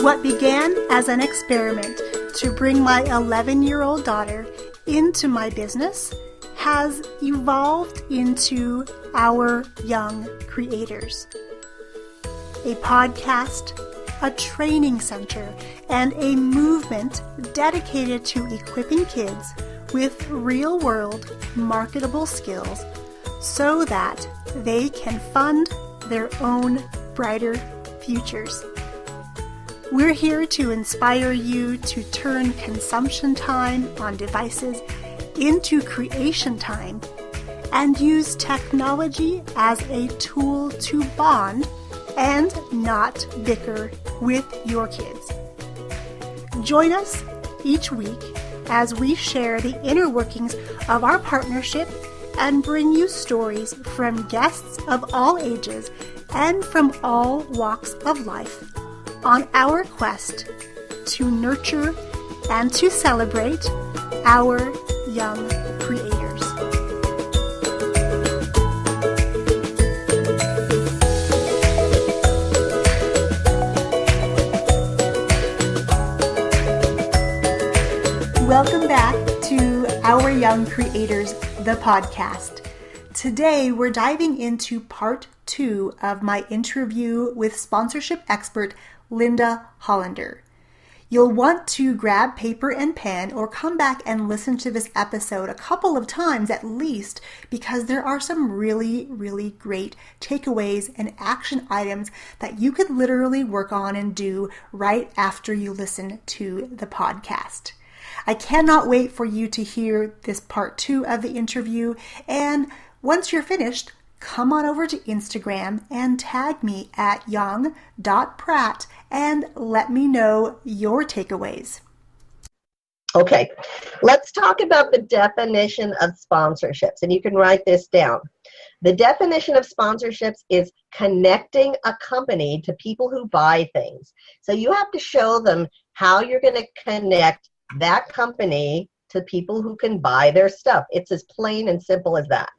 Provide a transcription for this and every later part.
What began as an experiment to bring my 11-year-old daughter into my business has evolved into Our Young Creators, a podcast, a training center, and a movement dedicated to equipping kids with real-world marketable skills so that they can fund their own brighter futures. We're here to inspire you to turn consumption time on devices into creation time and use technology as a tool to bond and not bicker with your kids. Join us each week as we share the inner workings of our partnership and bring you stories from guests of all ages and from all walks of life on our quest to nurture and to celebrate our young creators. Welcome back to Our Young Creators, the podcast. Today, we're diving into part 2 of my interview with sponsorship expert Linda Hollander. You'll want to grab paper and pen or come back and listen to this episode a couple of times at least, because there are some really, really great takeaways and action items that you could literally work on and do right after you listen to the podcast. I cannot wait for you to hear this part 2 of the interview, and once you're finished, come on over to Instagram and tag me at young.pratt and let me know your takeaways. Okay, let's talk about the definition of sponsorships, and you can write this down. The definition of sponsorships is connecting a company to people who buy things. So you have to show them how you're going to connect that company to people who can buy their stuff. It's as plain and simple as that.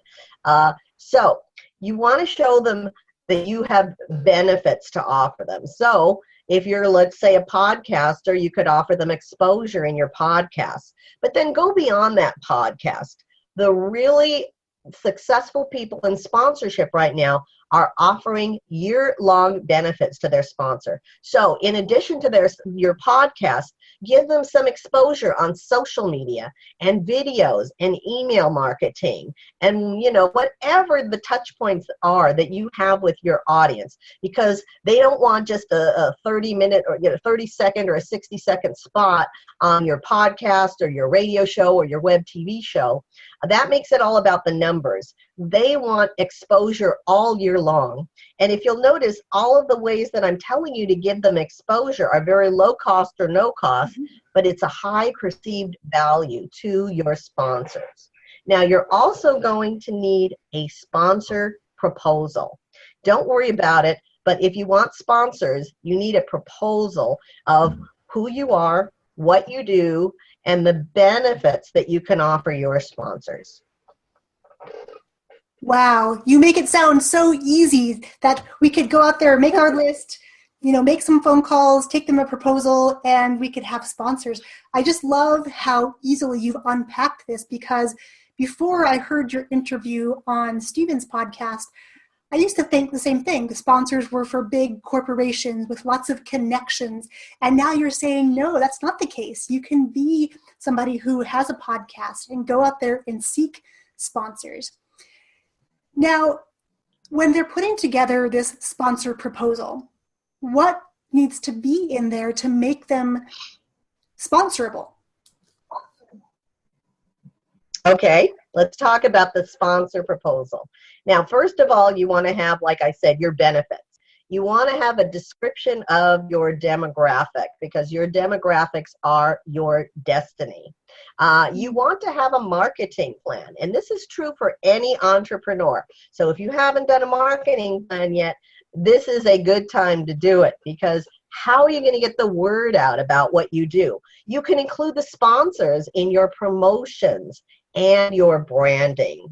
So you want to show them that you have benefits to offer them. So if you're, let's say, a podcaster, you could offer them exposure in your podcast. But then go beyond that podcast. The really successful people in sponsorship right now are offering year-long benefits to their sponsor. So in addition to your podcast, give them some exposure on social media and videos and email marketing and, whatever the touch points are that you have with your audience, because they don't want just a 30-minute or 30-second or a 60-second spot on your podcast or your radio show or your web TV show. That makes it all about the numbers. They want exposure all year long. And if you'll notice, all of the ways that I'm telling you to give them exposure are very low cost or no cost, but it's a high perceived value to your sponsors. Now, you're also going to need a sponsor proposal. Don't worry about it, but if you want sponsors, you need a proposal of who you are, what you do, and the benefits that you can offer your sponsors. Wow, you make it sound so easy that we could go out there, make our list, make some phone calls, take them a proposal, and we could have sponsors. I just love how easily you've unpacked this, because before I heard your interview on Steven's podcast, I used to think the same thing. The sponsors were for big corporations with lots of connections. And now you're saying, no, that's not the case. You can be somebody who has a podcast and go out there and seek sponsors. Now, when they're putting together this sponsor proposal, what needs to be in there to make them sponsorable? Okay, let's talk about the sponsor proposal. Now, first of all, you want to have, like I said, your benefits. You want to have a description of your demographic, because your demographics are your destiny. You want to have a marketing plan, and this is true for any entrepreneur. So if you haven't done a marketing plan yet, this is a good time to do it, because how are you going to get the word out about what you do? You can include the sponsors in your promotions and your branding.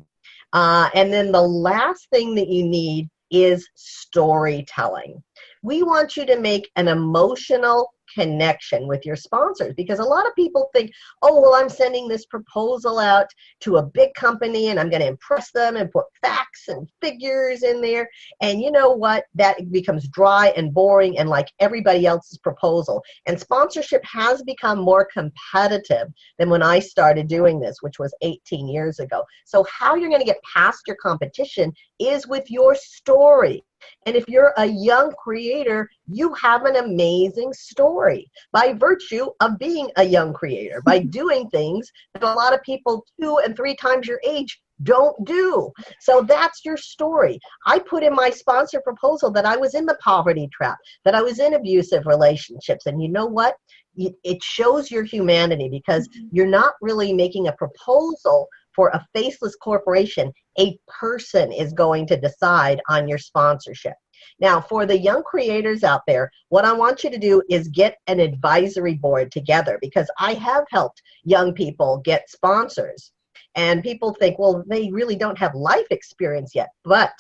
And then the last thing that you need is storytelling. We want you to make an emotional connection with your sponsors, because a lot of people think, oh, well, I'm sending this proposal out to a big company and I'm going to impress them and put facts and figures in there. And you know what? That becomes dry and boring and like everybody else's proposal. And sponsorship has become more competitive than when I started doing this, which was 18 years ago. So how you're going to get past your competition is with your story. And if you're a young creator, you have an amazing story by virtue of being a young creator, by doing things that a lot of people 2 and 3 times your age don't do. So that's your story. I put in my sponsor proposal that I was in the poverty trap, that I was in abusive relationships. And you know what? It shows your humanity, because you're not really making a proposal for a faceless corporation. A person is going to decide on your sponsorship. Now, for the young creators out there, what I want you to do is get an advisory board together, because I have helped young people get sponsors. And people think, well, they really don't have life experience yet. But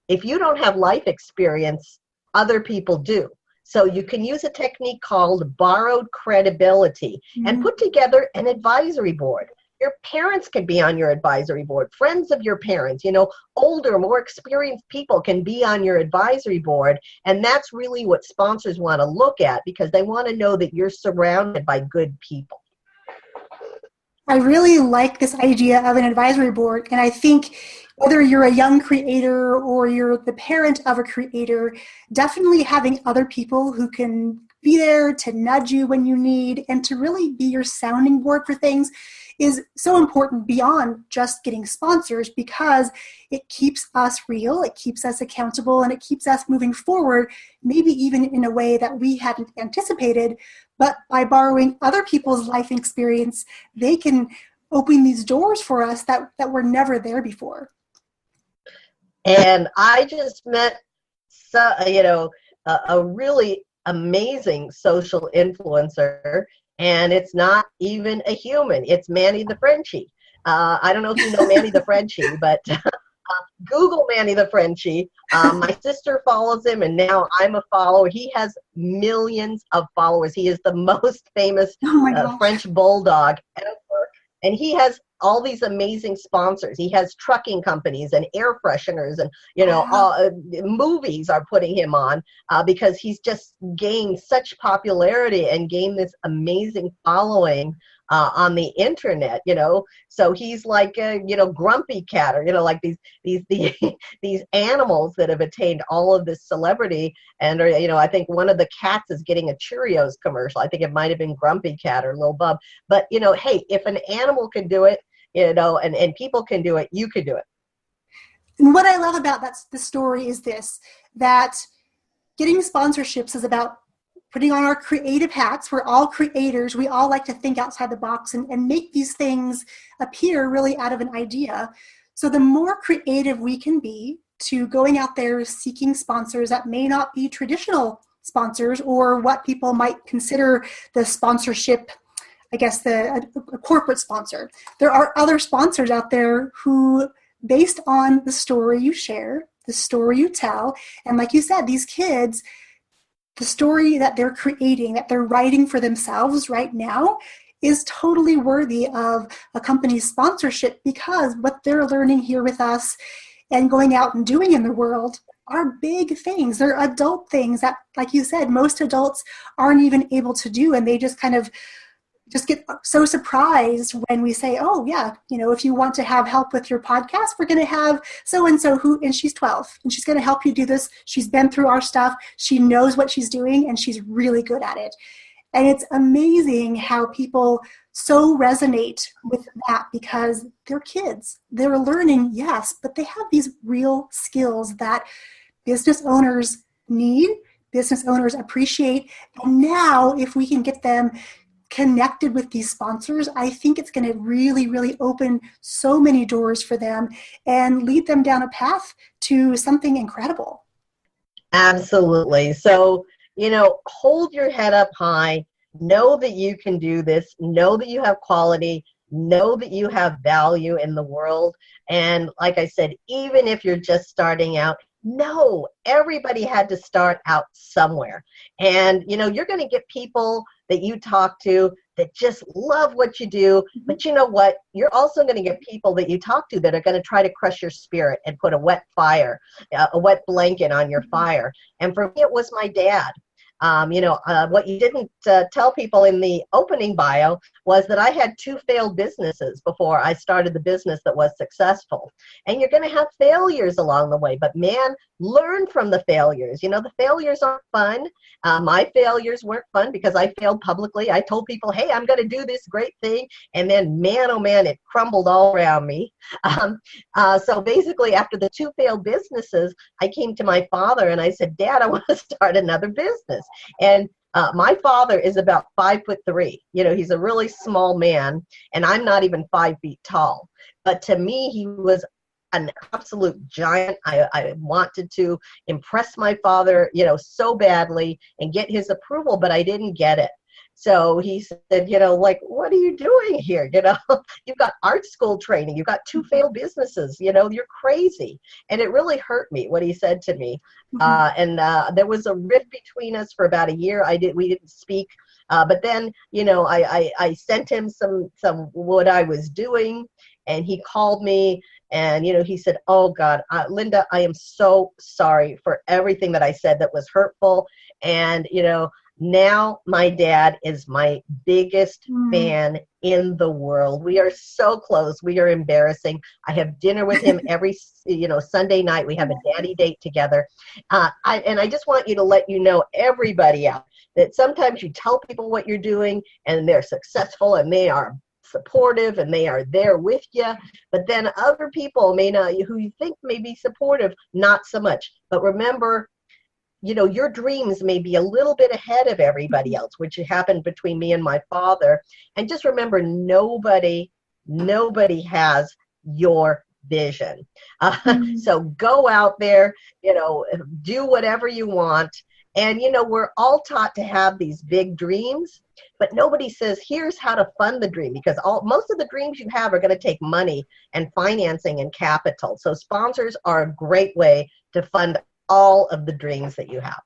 if you don't have life experience, other people do. So you can use a technique called borrowed credibility and put together an advisory board. Your parents can be on your advisory board, friends of your parents, older, more experienced people can be on your advisory board. And that's really what sponsors want to look at, because they want to know that you're surrounded by good people. I really like this idea of an advisory board. And I think whether you're a young creator or you're the parent of a creator, definitely having other people who can be there to nudge you when you need and to really be your sounding board for things is so important beyond just getting sponsors, because it keeps us real, it keeps us accountable, and it keeps us moving forward, maybe even in a way that we hadn't anticipated. But by borrowing other people's life experience, they can open these doors for us that were never there before. And I just met, a really amazing social influencer, and it's not even a human. It's Manny the Frenchie. I don't know if you know Manny the Frenchie, but Google Manny the Frenchie. My sister follows him, and now I'm a follower. He has millions of followers. He is the most famous French bulldog ever. And he has all these amazing sponsors. He has trucking companies and air fresheners, and movies are putting him on because he's just gained such popularity and gained this amazing following on the internet. So he's like a grumpy cat, or like these animals that have attained all of this celebrity. And I think one of the cats is getting a Cheerios commercial. I think it might have been Grumpy Cat or Lil Bub. But hey, if an animal can do it, and people can do it, you could do it. And what I love about the story is that getting sponsorships is about putting on our creative hats. We're all creators. We all like to think outside the box and make these things appear really out of an idea. So the more creative we can be to going out there seeking sponsors that may not be traditional sponsors, or what people might consider the sponsorship, I guess, a corporate sponsor. There are other sponsors out there who, based on the story you share, the story you tell, and like you said, these kids, the story that they're creating, that they're writing for themselves right now, is totally worthy of a company's sponsorship, because what they're learning here with us and going out and doing in the world are big things. They're adult things that, like you said, most adults aren't even able to do, and they just kind of get so surprised when we say, oh yeah, if you want to have help with your podcast, we're going to have so-and-so and she's 12 and she's going to help you do this. She's been through our stuff. She knows what she's doing and she's really good at it. And it's amazing how people so resonate with that, because they're kids. They're learning, yes, but they have these real skills that business owners need, business owners appreciate. And now if we can get them connected with these sponsors, I think it's going to really, really open so many doors for them and lead them down a path to something incredible. Absolutely. So, hold your head up high. Know that you can do this. Know that you have quality. Know that you have value in the world. And like I said, even if you're just starting out, No, everybody had to start out somewhere. And, you're going to get people that you talk to that just love what you do. But you know what? You're also going to get people that you talk to that are going to try to crush your spirit and put a a wet blanket on your fire. And for me, it was my dad. What you didn't tell people in the opening bio was that I had 2 failed businesses before I started the business that was successful. And you're going to have failures along the way, but man, learn from the failures. The failures aren't fun. My failures weren't fun because I failed publicly. I told people, hey, I'm going to do this great thing. And then, man, oh man, it crumbled all around me. So basically, after the 2 failed businesses, I came to my father and I said, Dad, I want to start another business. And my father is about 5'3". He's a really small man, and I'm not even 5 feet tall. But to me, he was an absolute giant. I wanted to impress my father, so badly and get his approval, but I didn't get it. So he said, what are you doing here? You've got art school training. You've got 2 failed businesses. You're crazy. And it really hurt me what he said to me. And there was a rift between us for about a year. We didn't speak. But then, I sent him some what I was doing, and he called me. And, he said, oh, God, Linda, I am so sorry for everything that I said that was hurtful. And, now my dad is my biggest fan in the world. We are so close. We are embarrassing. I have dinner with him every, Sunday night. We have a daddy date together. I just want you to let everybody out, that sometimes you tell people what you're doing and they're successful and they are supportive and they are there with you, but then other people may not, who you think may be supportive, not so much. But remember, your dreams may be a little bit ahead of everybody else, which happened between me and my father. And just remember, nobody has your vision. So go out there, do whatever you want. And, we're all taught to have these big dreams, but nobody says, here's how to fund the dream, because most of the dreams you have are going to take money and financing and capital. So sponsors are a great way to fund all of the dreams that you have.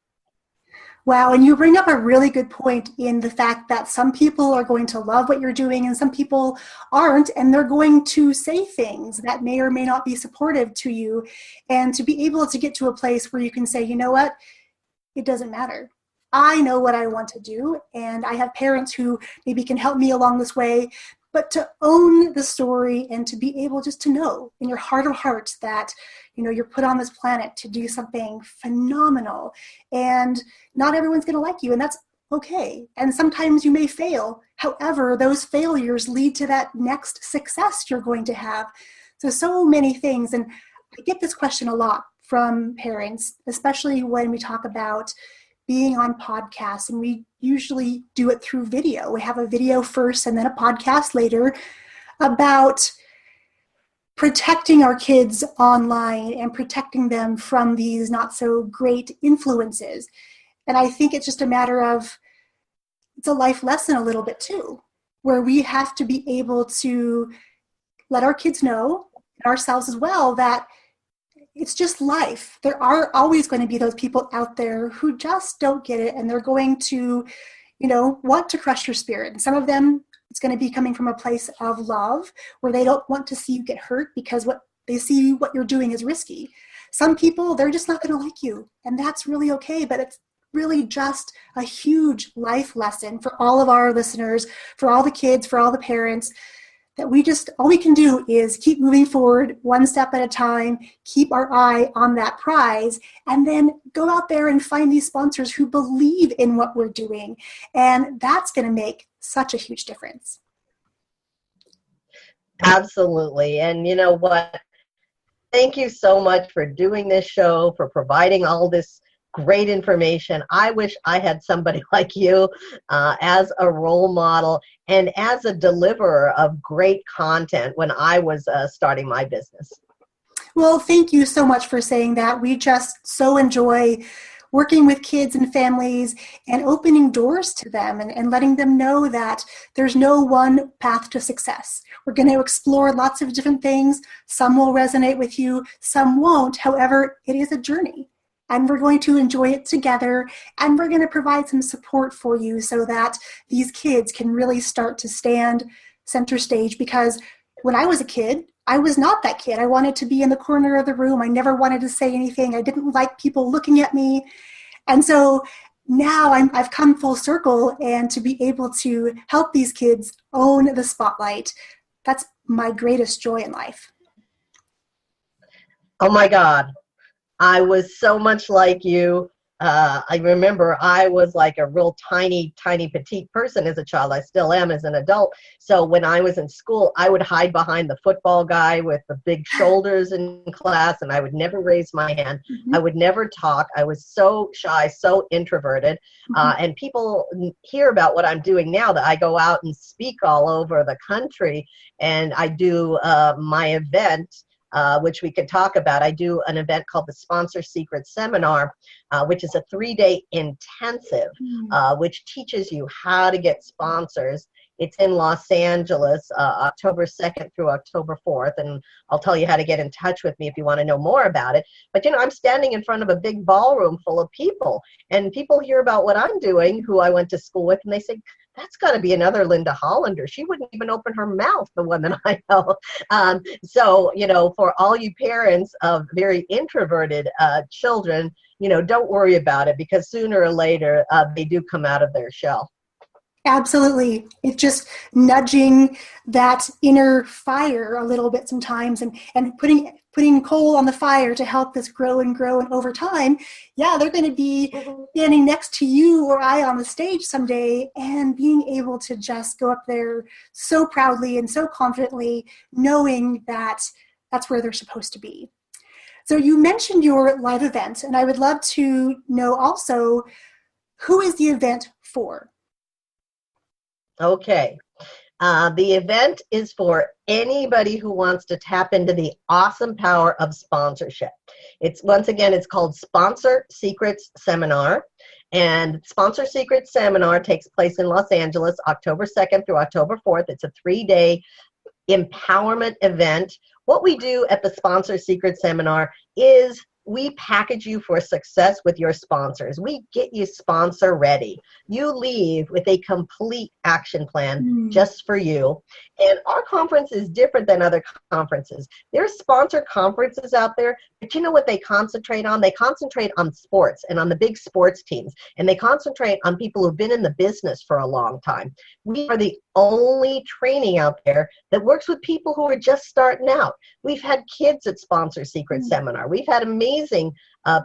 Wow, and you bring up a really good point in the fact that some people are going to love what you're doing and some people aren't, and they're going to say things that may or may not be supportive to you. And to be able to get to a place where you can say, you know what, it doesn't matter. I know what I want to do, and I have parents who maybe can help me along this way. But to own the story and to be able just to know in your heart of hearts that, you're put on this planet to do something phenomenal, and not everyone's going to like you, and that's okay. And sometimes you may fail. However, those failures lead to that next success you're going to have. So many things. And I get this question a lot from parents, especially when we talk about being on podcasts, and we usually do it through video. We have a video first and then a podcast later about protecting our kids online and protecting them from these not so great influences. And I think it's just a matter of, it's a life lesson a little bit too, where we have to be able to let our kids know, and ourselves as well, that it's just life. There are always going to be those people out there who just don't get it, and they're going to, want to crush your spirit. And some of them, it's going to be coming from a place of love, where they don't want to see you get hurt because they see what you're doing is risky. Some people, they're just not going to like you, and that's really okay. But it's really just a huge life lesson for all of our listeners, for all the kids, for all the parents, that all we can do is keep moving forward one step at a time, keep our eye on that prize, and then go out there and find these sponsors who believe in what we're doing. And that's going to make such a huge difference. Absolutely. And you know what? Thank you so much for doing this show, for providing all this great information. I wish I had somebody like you as a role model and as a deliverer of great content when I was starting my business. Well, thank you so much for saying that. We just so enjoy working with kids and families and opening doors to them and letting them know that there's no one path to success. We're going to explore lots of different things. Some will resonate with you, some won't. However, it is a journey. And we're going to enjoy it together, and we're going to provide some support for you so that these kids can really start to stand center stage. Because when I was a kid, I was not that kid. I wanted to be in the corner of the room. I never wanted to say anything. I didn't like people looking at me. And so now I've come full circle, and to be able to help these kids own the spotlight, that's my greatest joy in life. Oh my God. I was so much like you. I remember I was like a real tiny petite person as a child. I still am as an adult. So when I was in school, I would hide behind the football guy with the big shoulders in class, and I would never raise my hand. Mm-hmm. I would never talk. I was so shy, so introverted. And people hear about what I'm doing now, that I go out and speak all over the country, and I do my event, which we could talk about. I do an event called the Sponsor Secret Seminar, which is a 3-day intensive, which teaches you how to get sponsors. It's in Los Angeles, October 2nd through October 4th, and I'll tell you how to get in touch with me if you want to know more about it. But, I'm standing in front of a big ballroom full of people, and people hear about what I'm doing, who I went to school with, and they say, that's got to be another Linda Hollander. She wouldn't even open her mouth, the one that I know. So, for all you parents of very introverted children, don't worry about it, because sooner or later they do come out of their shell. Absolutely. It's just nudging that inner fire a little bit sometimes, and putting coal on the fire to help this grow and grow. And over time, they're going to be standing next to you or I on the stage someday, and being able to just go up there so proudly and so confidently, knowing that that's where they're supposed to be. So you mentioned your live event, and I would love to know also, who is the event for? Okay. The event is for anybody who wants to tap into the awesome power of sponsorship. It's called Sponsor Secrets Seminar. And Sponsor Secrets Seminar takes place in Los Angeles, October 2nd through October 4th. It's a 3-day empowerment event. What we do at the Sponsor Secrets Seminar is we package you for success with your sponsors. We get you sponsor ready. You leave with a complete action plan just for you. And our conference is different than other conferences. There's sponsor conferences out there, but you know what they concentrate on? They concentrate on sports and on the big sports teams. And they concentrate on people who've been in the business for a long time. We are the only training out there that works with people who are just starting out. We've had kids at Sponsor Secret Seminar. We've had amazing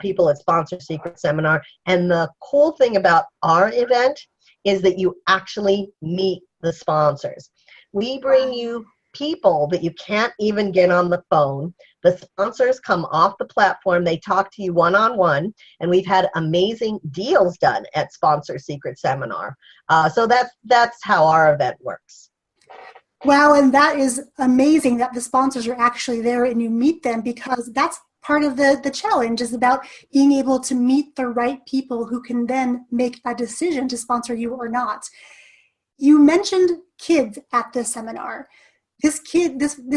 people at Sponsor Secret Seminar. And the cool thing about our event is that you actually meet the sponsors. We bring you people that you can't even get on the phone. The sponsors come off the platform. They talk to you one-on-one, and we've had amazing deals done at Sponsor Secret Seminar. So that's how our event works. Wow, and that is amazing that the sponsors are actually there and you meet them, because that's part of the challenge, is about being able to meet the right people who can then make a decision to sponsor you or not. You mentioned kids at the seminar. This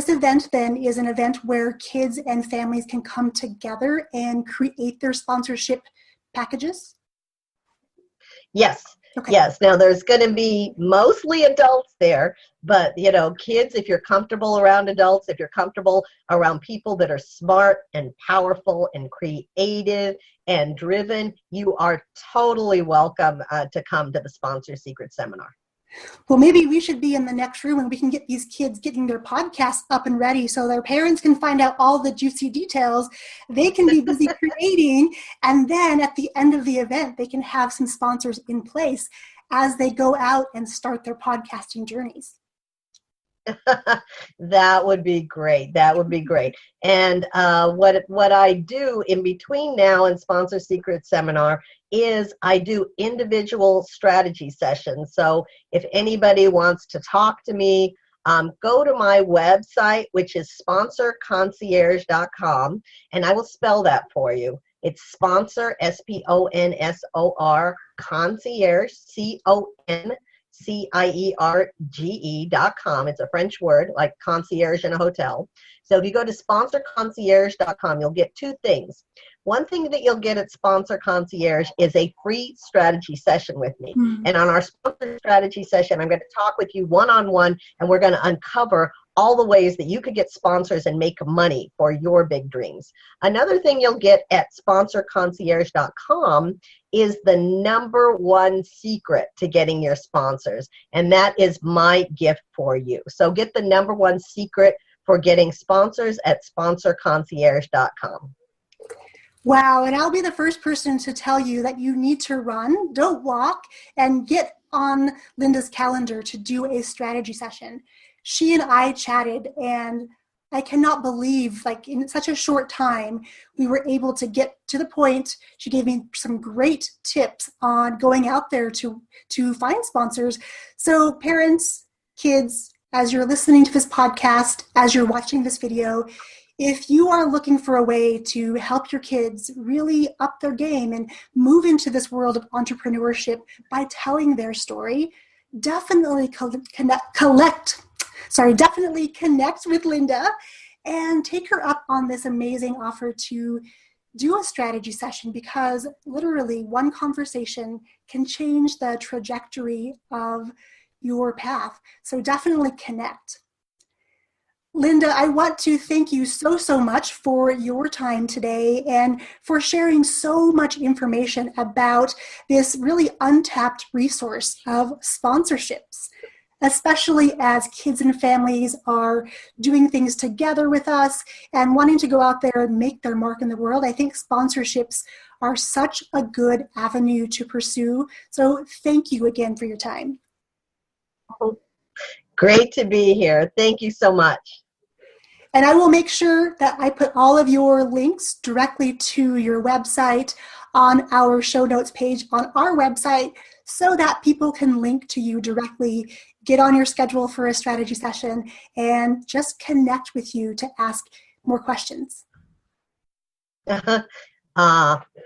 event then is an event where kids and families can come together and create their sponsorship packages? Yes. Okay. Yes. Now there's going to be mostly adults there, but kids, if you're comfortable around adults, if you're comfortable around people that are smart and powerful and creative and driven, you are totally welcome to come to the Sponsor Secret Seminar. Well, maybe we should be in the next room and we can get these kids getting their podcasts up and ready so their parents can find out all the juicy details. They can be busy creating, and then at the end of the event, they can have some sponsors in place as they go out and start their podcasting journeys. That would be great. That would be great. And what I do in between now and Sponsor Secret Seminar is I do individual strategy sessions. So if anybody wants to talk to me, go to my website, which is sponsorconcierge.com, and I will spell that for you. It's sponsor, SPONSOR, concierge, CONCIERGE.com. It's a French word, like concierge in a hotel. So if you go to sponsorconcierge.com, you'll get two things. One thing that you'll get at Sponsor Concierge is a free strategy session with me. And on our sponsor strategy session, I'm going to talk with you one-on-one, and we're going to uncover all the ways that you could get sponsors and make money for your big dreams. Another thing you'll get at sponsorconcierge.com is the number one secret to getting your sponsors, and that is my gift for you. So get the number one secret for getting sponsors at sponsorconcierge.com. Wow, and I'll be the first person to tell you that you need to run, don't walk, and get on Linda's calendar to do a strategy session. She and I chatted, and I cannot believe, like, in such a short time, we were able to get to the point. She gave me some great tips on going out there to find sponsors. So parents, kids, as you're listening to this podcast, as you're watching this video, if you are looking for a way to help your kids really up their game and move into this world of entrepreneurship by telling their story, definitely connect with Linda and take her up on this amazing offer to do a strategy session, because literally one conversation can change the trajectory of your path. So definitely connect. Linda, I want to thank you so much for your time today and for sharing so much information about this really untapped resource of sponsorships, especially as kids and families are doing things together with us and wanting to go out there and make their mark in the world. I think sponsorships are such a good avenue to pursue. So thank you again for your time. Great to be here. Thank you so much. And I will make sure that I put all of your links directly to your website on our show notes page on our website so that people can link to you directly, get on your schedule for a strategy session, and just connect with you to ask more questions.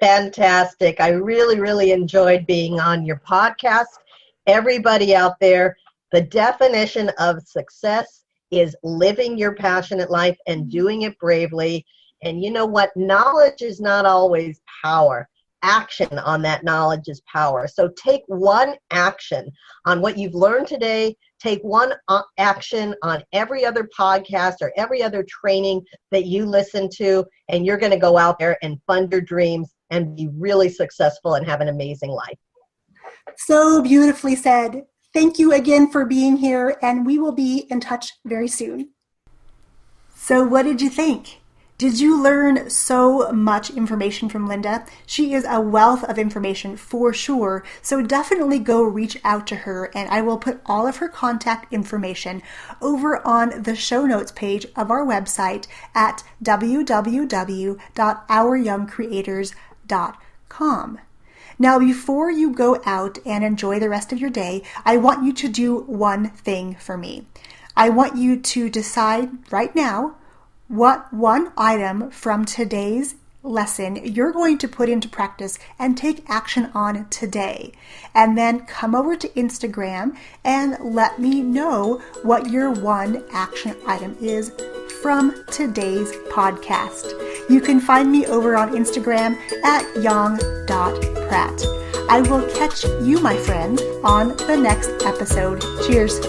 Fantastic. I really enjoyed being on your podcast. Everybody out there, the definition of success is living your passionate life and doing it bravely. And you know what? Knowledge is not always power. Action on that knowledge is power. So take one action on what you've learned today. Take one action on every other podcast or every other training that you listen to, and you're going to go out there and fund your dreams and be really successful and have an amazing life. So beautifully said. Thank you again for being here, and we will be in touch very soon. So what did you think? Did you learn so much information from Linda? She is a wealth of information for sure, so definitely go reach out to her, and I will put all of her contact information over on the show notes page of our website at www.ouryoungcreators.com. Now, before you go out and enjoy the rest of your day, I want you to do one thing for me. I want you to decide right now what one item from today's lesson you're going to put into practice and take action on today. And then come over to Instagram and let me know what your one action item is from today's podcast. You can find me over on Instagram at young.pratt. I will catch you, my friend, on the next episode. Cheers.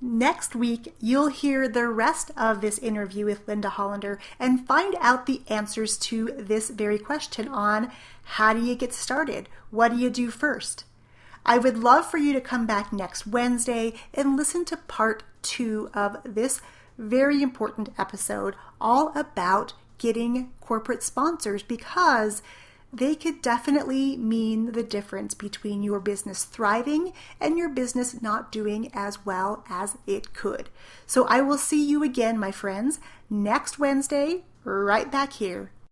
Next week, you'll hear the rest of this interview with Linda Hollander and find out the answers to this very question on how do you get started? What do you do first? I would love for you to come back next Wednesday and listen to part 2 of this very important episode all about getting corporate sponsors, because they could definitely mean the difference between your business thriving and your business not doing as well as it could. So I will see you again, my friends, next Wednesday, right back here